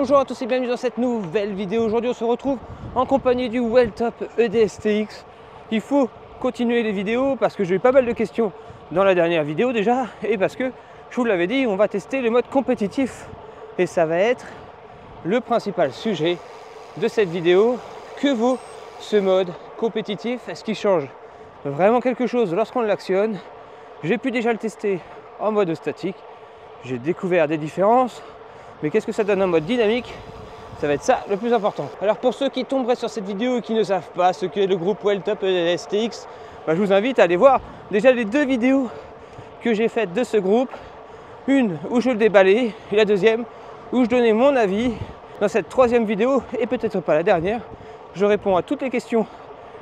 Bonjour à tous et bienvenue dans cette nouvelle vidéo. Aujourd'hui on se retrouve en compagnie du Welltop EDSTX. Il faut continuer les vidéos parce que j'ai eu pas mal de questions dans la dernière vidéo déjà, et parce que je vous l'avais dit, on va tester le mode compétitif et ça va être le principal sujet de cette vidéo. Que vaut ce mode compétitif? Est-ce qu'il change vraiment quelque chose lorsqu'on l'actionne? J'ai pu déjà le tester en mode statique, j'ai découvert des différences. Mais qu'est-ce que ça donne en mode dynamique? Ça va être ça le plus important. Alors pour ceux qui tomberaient sur cette vidéo et qui ne savent pas ce qu'est le groupe Welltop EDSTX, je vous invite à aller voir déjà les deux vidéos que j'ai faites de ce groupe. Une où je le déballais et la deuxième où je donnais mon avis. Dans cette troisième vidéo, et peut-être pas la dernière, je réponds à toutes les questions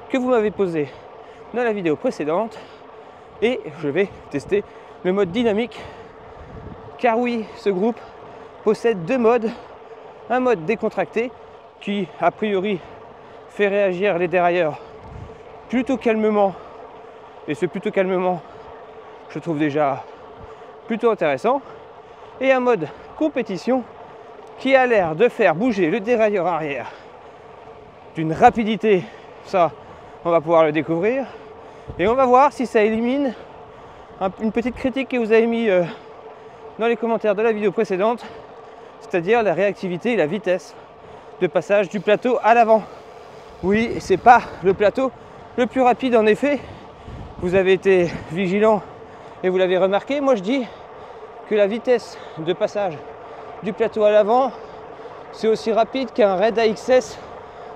que vous m'avez posées dans la vidéo précédente. Et je vais tester le mode dynamique. Car oui, ce groupe possède deux modes. Un mode décontracté qui a priori fait réagir les dérailleurs plutôt calmement, et ce plutôt calmement je trouve déjà plutôt intéressant, et un mode compétition qui a l'air de faire bouger le dérailleur arrière d'une rapidité, ça on va pouvoir le découvrir, et on va voir si ça élimine une petite critique que vous avez mis dans les commentaires de la vidéo précédente, c'est-à-dire la réactivité et la vitesse de passage du plateau à l'avant. Oui, c'est pas le plateau le plus rapide en effet. Vous avez été vigilant et vous l'avez remarqué. Moi je dis que la vitesse de passage du plateau à l'avant, c'est aussi rapide qu'un Red AXS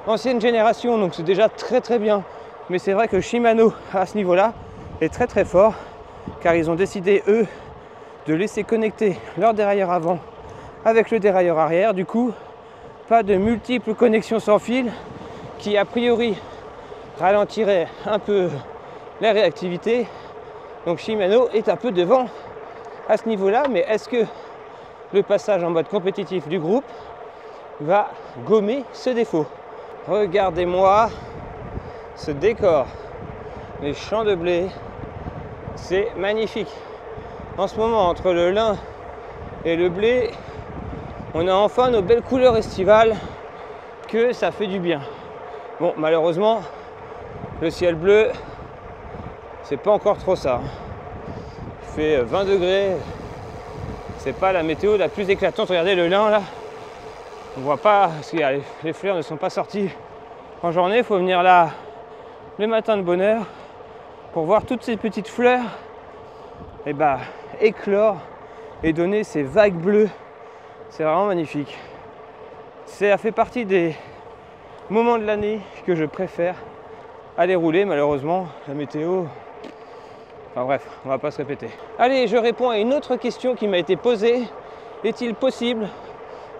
ancienne génération, donc c'est déjà très bien. Mais c'est vrai que Shimano à ce niveau-là est très fort, car ils ont décidé eux de laisser connecter leur dérailleur avant avec le dérailleur arrière. Du coup, pas de multiples connexions sans fil qui a priori ralentirait un peu la réactivité. Donc Shimano est un peu devant à ce niveau-là, mais est-ce que le passage en mode compétitif du groupe va gommer ce défaut? Regardez-moi ce décor, les champs de blé, c'est magnifique. En ce moment, entre le lin et le blé, on a enfin nos belles couleurs estivales, que ça fait du bien. Bon, malheureusement, le ciel bleu, c'est pas encore trop ça. Il fait 20 degrés, c'est pas la météo la plus éclatante. Regardez le lin là, on voit pas, parce que les fleurs ne sont pas sorties en journée. Il faut venir là le matin de bonne heure pour voir toutes ces petites fleurs éclore et donner ces vagues bleues. C'est vraiment magnifique. Ça fait partie des moments de l'année que je préfère aller rouler. Malheureusement, la météo... Enfin bref, on va pas se répéter. Allez, je réponds à une autre question qui m'a été posée. Est-il possible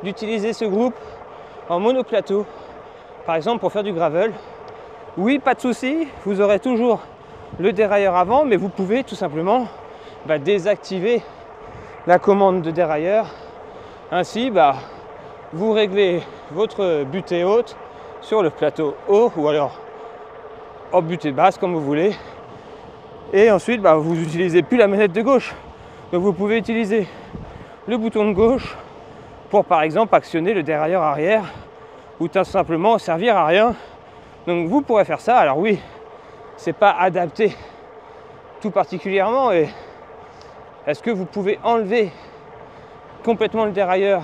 d'utiliser ce groupe en monoplateau, par exemple pour faire du gravel? Oui, pas de souci. Vous aurez toujours le dérailleur avant, mais vous pouvez tout simplement désactiver la commande de dérailleur. Ainsi, vous réglez votre butée haute sur le plateau haut, ou alors en butée basse comme vous voulez. Et ensuite, vous n'utilisez plus la manette de gauche. Donc vous pouvez utiliser le bouton de gauche pour par exemple actionner le dérailleur arrière, ou tout simplement servir à rien. Donc vous pourrez faire ça. Alors oui, c'est pas adapté tout particulièrement. Et est-ce que vous pouvez enlever complètement le dérailleur?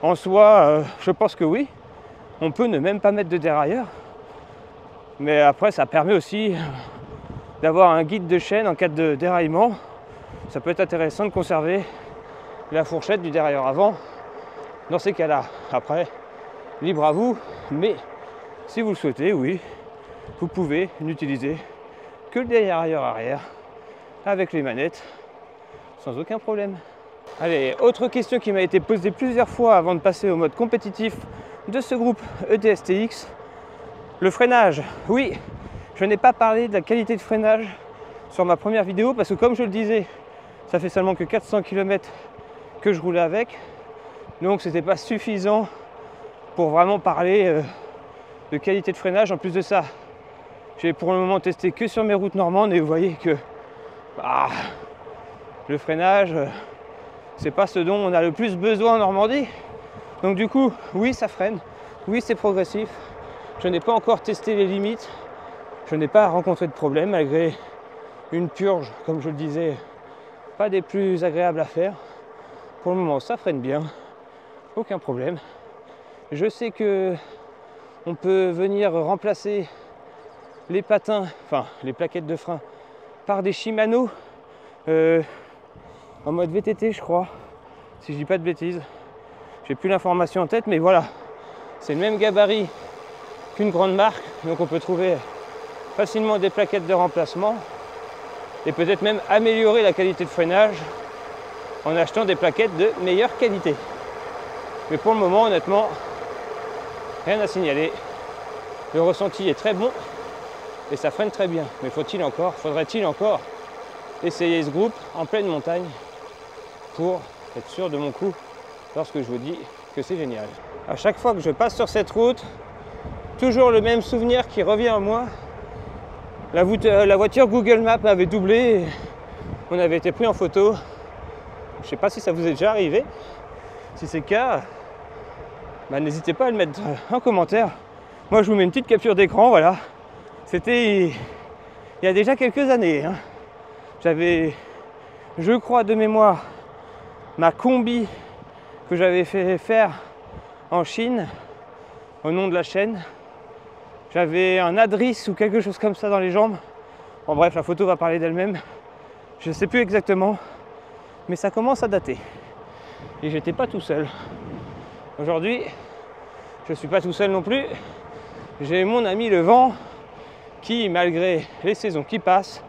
En soi, je pense que oui. On peut ne même pas mettre de dérailleur. Mais après, ça permet aussi d'avoir un guide de chaîne en cas de déraillement. Ça peut être intéressant de conserver la fourchette du dérailleur avant dans ces cas-là. Après, libre à vous. Mais si vous le souhaitez, oui, vous pouvez n'utiliser que le dérailleur arrière avec les manettes sans aucun problème. Allez, autre question qui m'a été posée plusieurs fois avant de passer au mode compétitif de ce groupe EDSTX. Le freinage. Oui, je n'ai pas parlé de la qualité de freinage sur ma première vidéo parce que comme je le disais, ça fait seulement que 400 km que je roulais avec. Donc c'était pas suffisant pour vraiment parler de qualité de freinage. En plus de ça, j'ai pour le moment testé que sur mes routes normandes et vous voyez que le freinage, c'est pas ce dont on a le plus besoin en Normandie. Donc du coup, oui, ça freine, oui, c'est progressif. Je n'ai pas encore testé les limites, je n'ai pas rencontré de problème malgré une purge, comme je le disais, pas des plus agréables à faire. Pour le moment, ça freine bien, aucun problème. Je sais que on peut venir remplacer les patins, enfin les plaquettes de frein, par des Shimano en mode VTT, je crois, si je dis pas de bêtises. J'ai plus l'information en tête, mais voilà, c'est le même gabarit qu'une grande marque, donc on peut trouver facilement des plaquettes de remplacement et peut-être même améliorer la qualité de freinage en achetant des plaquettes de meilleure qualité. Mais pour le moment, honnêtement, rien à signaler. Le ressenti est très bon et ça freine très bien. Mais faudrait-il encore essayer ce groupe en pleine montagne pour être sûr de mon coup lorsque je vous dis que c'est génial. À chaque fois que je passe sur cette route, toujours le même souvenir qui revient à moi. La voiture Google Maps avait doublé et on avait été pris en photo. Je ne sais pas si ça vous est déjà arrivé. Si c'est le cas, n'hésitez pas à le mettre en commentaire. Moi je vous mets une petite capture d'écran, voilà. C'était il y a déjà quelques années. J'avais, je crois de mémoire, ma combi que j'avais fait faire en Chine au nom de la chaîne. J'avais un Adris ou quelque chose comme ça dans les jambes. En bref, la photo va parler d'elle-même. Je ne sais plus exactement, mais ça commence à dater. Et j'étais pas tout seul. Aujourd'hui, je ne suis pas tout seul non plus. J'ai mon ami le vent qui, malgré les saisons qui passent,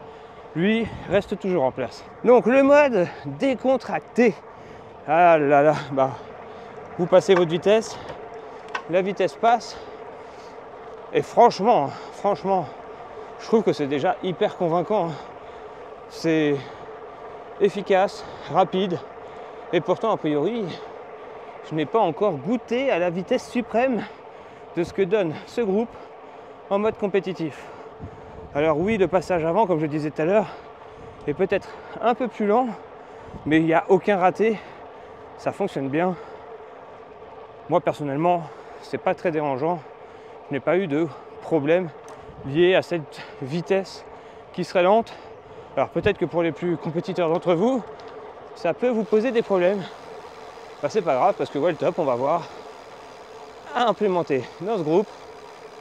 lui reste toujours en place. Donc le mode décontracté. Ah là là, vous passez votre vitesse, la vitesse passe. Et franchement, je trouve que c'est déjà hyper convaincant. C'est efficace, rapide. Et pourtant, a priori, je n'ai pas encore goûté à la vitesse suprême de ce que donne ce groupe en mode compétitif. Alors oui, le passage avant, comme je disais tout à l'heure, est peut-être un peu plus lent, mais il n'y a aucun raté. Ça fonctionne bien. Moi, personnellement, c'est pas très dérangeant. Je n'ai pas eu de problème lié à cette vitesse qui serait lente. Alors peut-être que pour les plus compétiteurs d'entre vous, ça peut vous poser des problèmes. C'est pas grave parce que Welltop, on va voir, a implémenté dans ce groupe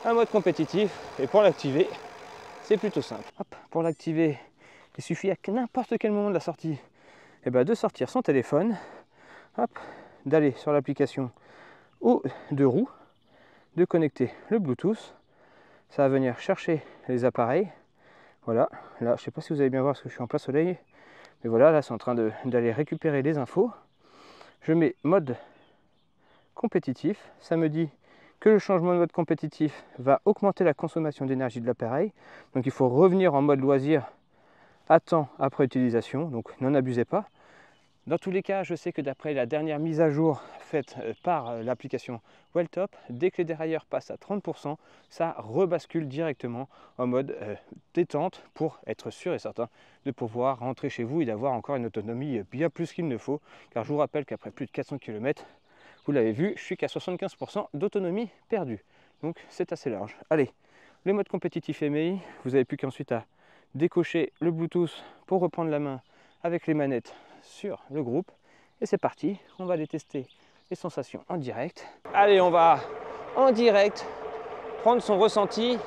un mode compétitif et pour l'activer, c'est plutôt simple. Hop, pour l'activer, il suffit à n'importe quel moment de la sortie de sortir son téléphone, hop, d'aller sur l'application aux deux roues, de connecter le Bluetooth. Ça va venir chercher les appareils. Voilà, là je sais pas si vous allez bien voir parce que je suis en plein soleil, mais voilà, là c'est en train d'aller récupérer les infos. Je mets mode compétitif, ça me dit que le changement de mode compétitif va augmenter la consommation d'énergie de l'appareil, donc il faut revenir en mode loisir à temps après utilisation, donc n'en abusez pas. Dans tous les cas, je sais que d'après la dernière mise à jour faite par l'application Welltop, dès que les dérailleurs passent à 30%, ça rebascule directement en mode détente pour être sûr et certain de pouvoir rentrer chez vous et d'avoir encore une autonomie bien plus qu'il ne faut. Car je vous rappelle qu'après plus de 400 km, vous l'avez vu, je suis qu'à 75% d'autonomie perdue. Donc c'est assez large. Allez, les modes compétitifs MI, vous n'avez plus qu'ensuite à décocher le Bluetooth pour reprendre la main avec les manettes sur le groupe et c'est parti, on va aller tester les sensations en direct. Allez, on va en direct prendre son ressenti.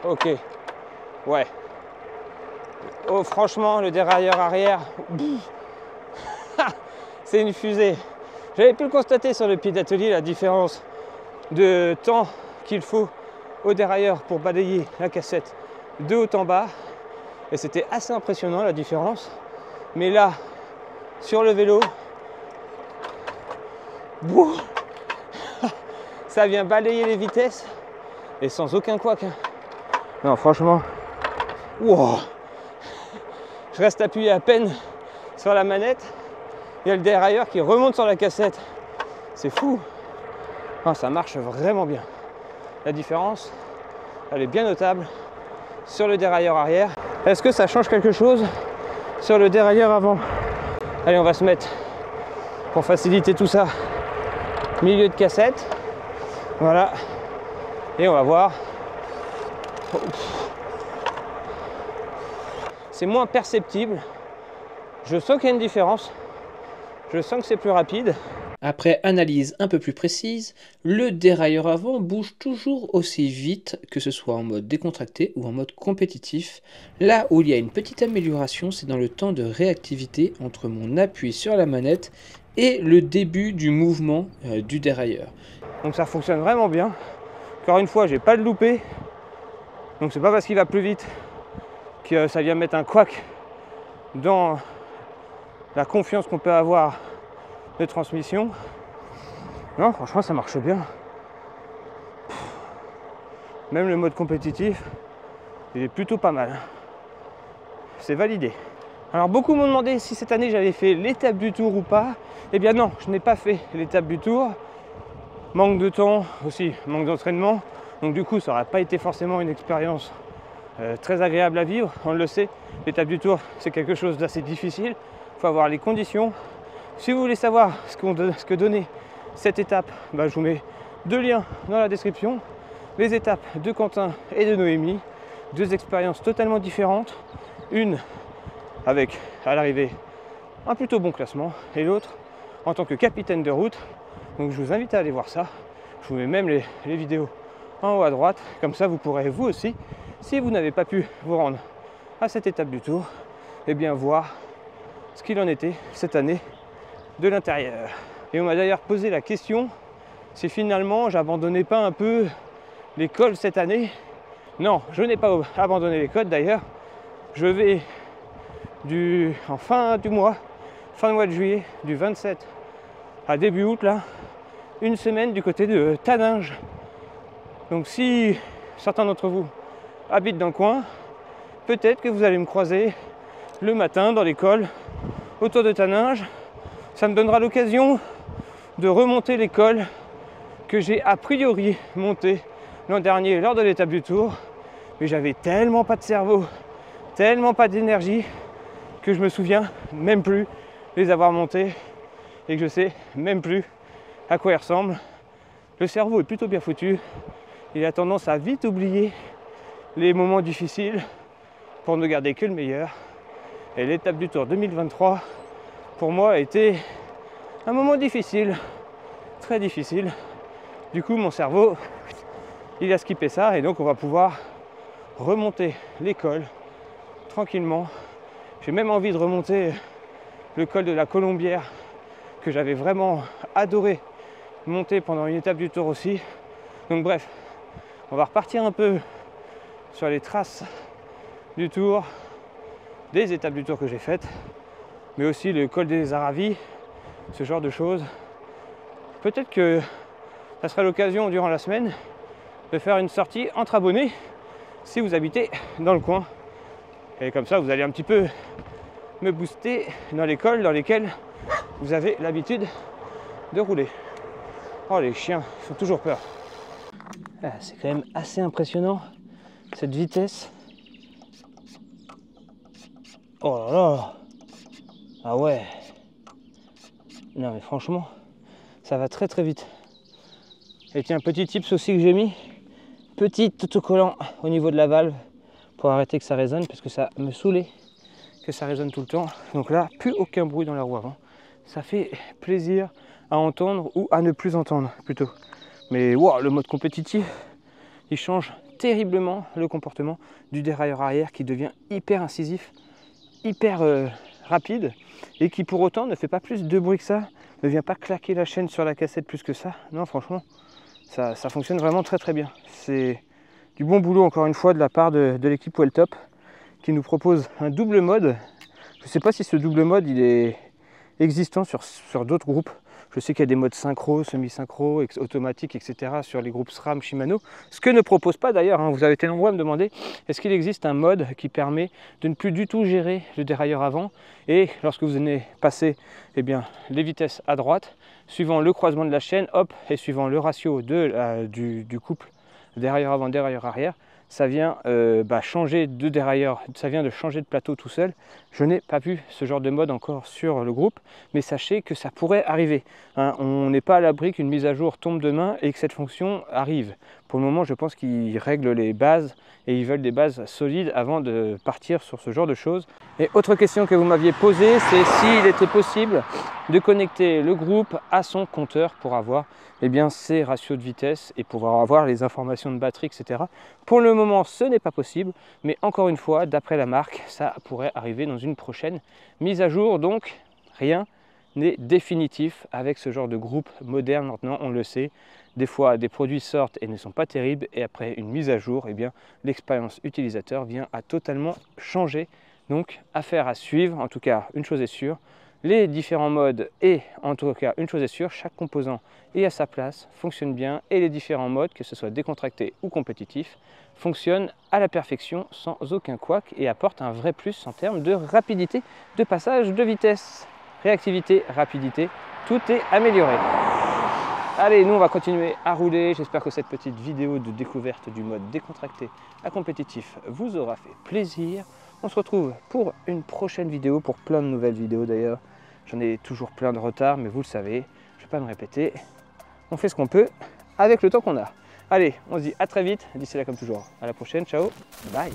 Ok, ouais. Oh, franchement, le dérailleur arrière, c'est une fusée. J'avais pu le constater sur le pied d'atelier, la différence de temps qu'il faut au dérailleur pour balayer la cassette de haut en bas. Et c'était assez impressionnant la différence. Mais là, sur le vélo, ça vient balayer les vitesses et sans aucun couac. Non, franchement, wow. Je reste appuyé à peine sur la manette. Il y a le dérailleur qui remonte sur la cassette. C'est fou. Non, ça marche vraiment bien. La différence, elle est bien notable sur le dérailleur arrière. Est-ce que ça change quelque chose sur le dérailleur avant? Allez, on va se mettre, pour faciliter tout ça, milieu de cassette. Voilà. Et on va voir. C'est moins perceptible. Je sens qu'il y a une différence. Je sens que c'est plus rapide. Après analyse un peu plus précise, le dérailleur avant bouge toujours aussi vite, que ce soit en mode décontracté ou en mode compétitif. Là où il y a une petite amélioration, c'est dans le temps de réactivité entre mon appui sur la manette et le début du mouvement du dérailleur. Donc ça fonctionne vraiment bien. Encore une fois, j'ai pas de loupé. Donc c'est pas parce qu'il va plus vite que ça vient mettre un couac dans la confiance qu'on peut avoir de transmission. Non, franchement, ça marche bien. Même le mode compétitif, il est plutôt pas mal. C'est validé. Alors beaucoup m'ont demandé si cette année j'avais fait l'étape du Tour ou pas. Eh bien non, je n'ai pas fait l'étape du Tour. Manque de temps aussi, manque d'entraînement. Donc du coup, ça n'aurait pas été forcément une expérience très agréable à vivre. On le sait, l'étape du Tour, c'est quelque chose d'assez difficile. Il faut avoir les conditions. Si vous voulez savoir ce que donnait cette étape, je vous mets 2 liens dans la description. Les étapes de Quentin et de Noémie. 2 expériences totalement différentes. Une avec, à l'arrivée, un plutôt bon classement. Et l'autre, en tant que capitaine de route. Donc je vous invite à aller voir ça. Je vous mets même les vidéos en haut à droite. Comme ça, vous pourrez vous aussi, si vous n'avez pas pu vous rendre à cette étape du Tour, eh bien voir ce qu'il en était cette année de l'intérieur. Et on m'a d'ailleurs posé la question si finalement j'abandonnais pas un peu l'école cette année. Non, je n'ai pas abandonné l'école d'ailleurs. Je vais en fin de mois de juillet, du 27 à début août là, une semaine du côté de Taninges. Donc si certains d'entre vous habitent dans le coin, peut-être que vous allez me croiser le matin dans l'école autour de Taninges. Ça me donnera l'occasion de remonter l'école que j'ai a priori montée l'an dernier lors de l'étape du Tour. Mais j'avais tellement pas de cerveau, tellement pas d'énergie que je me souviens même plus les avoir montés et que je sais même plus à quoi ils ressemblent. Le cerveau est plutôt bien foutu. Il a tendance à vite oublier les moments difficiles pour ne garder que le meilleur. Et l'étape du Tour 2023, pour moi, a été un moment difficile, très difficile. Du coup, mon cerveau, il a skippé ça et donc on va pouvoir remonter l'école tranquillement. J'ai même envie de remonter le col de la Colombière que j'avais vraiment adoré monter pendant une étape du Tour aussi. Donc bref, on va repartir un peu sur les traces du Tour, des étapes du Tour que j'ai faites, mais aussi le col des Aravis, ce genre de choses. Peut-être que ça sera l'occasion durant la semaine de faire une sortie entre abonnés si vous habitez dans le coin. Et comme ça, vous allez un petit peu me booster dans les cols dans lesquels vous avez l'habitude de rouler. Oh, les chiens, ils font toujours peur. Ah, c'est quand même assez impressionnant, cette vitesse. Oh là là. Ah ouais. Non mais franchement, ça va très très vite. Et tiens, petit tips aussi que j'ai mis. Petit autocollant au niveau de la valve pour arrêter que ça résonne, parce que ça me saoulait que ça résonne tout le temps. Donc là, plus aucun bruit dans la roue avant. Ça fait plaisir à entendre ou à ne plus entendre plutôt. Mais wow, le mode compétitif, il change terriblement le comportement du dérailleur arrière qui devient hyper incisif, hyper rapide et qui pour autant ne fait pas plus de bruit que ça, ne vient pas claquer la chaîne sur la cassette plus que ça. Non, franchement, ça fonctionne vraiment très très bien. C'est du bon boulot encore une fois de la part de l'équipe Welltop qui nous propose un double mode. Je ne sais pas si ce double mode il est existant sur d'autres groupes. Je sais qu'il y a des modes synchro, semi-synchro, automatique, etc. sur les groupes SRAM, Shimano. Ce que ne propose pas d'ailleurs, hein, vous avez été nombreux à me demander, est-ce qu'il existe un mode qui permet de ne plus du tout gérer le dérailleur avant et lorsque vous venez passer les vitesses à droite, suivant le croisement de la chaîne, hop, et suivant le ratio du couple dérailleur avant, dérailleur arrière, ça vient changer de dérailleur, ça vient de changer de plateau tout seul. Je n'ai pas vu ce genre de mode encore sur le groupe, mais sachez que ça pourrait arriver. Hein. On n'est pas à l'abri qu'une mise à jour tombe demain et que cette fonction arrive. Pour le moment, je pense qu'ils règlent les bases et ils veulent des bases solides avant de partir sur ce genre de choses. Et autre question que vous m'aviez posée, c'est s'il était possible de connecter le groupe à son compteur pour avoir ses ratios de vitesse et pouvoir avoir les informations de batterie, etc. Pour le moment, ce n'est pas possible, mais encore une fois, d'après la marque, ça pourrait arriver dans une prochaine mise à jour. Donc, rien n'est définitif avec ce genre de groupe moderne maintenant, on le sait. Des fois, des produits sortent et ne sont pas terribles, et après une mise à jour, l'expérience utilisateur vient à totalement changer. Donc, affaire à suivre. En tout cas, une chose est sûre, les différents modes, et en tout cas, une chose est sûre, chaque composant est à sa place, fonctionne bien, et les différents modes, que ce soit décontracté ou compétitif, fonctionnent à la perfection sans aucun couac et apportent un vrai plus en termes de rapidité de passage de vitesse. Réactivité, rapidité, tout est amélioré. Allez, nous on va continuer à rouler. J'espère que cette petite vidéo de découverte du mode décontracté à compétitif vous aura fait plaisir. On se retrouve pour une prochaine vidéo, pour plein de nouvelles vidéos d'ailleurs. J'en ai toujours plein de retard, mais vous le savez, je ne vais pas me répéter. On fait ce qu'on peut avec le temps qu'on a. Allez, on se dit à très vite. D'ici là, comme toujours, à la prochaine. Ciao, bye.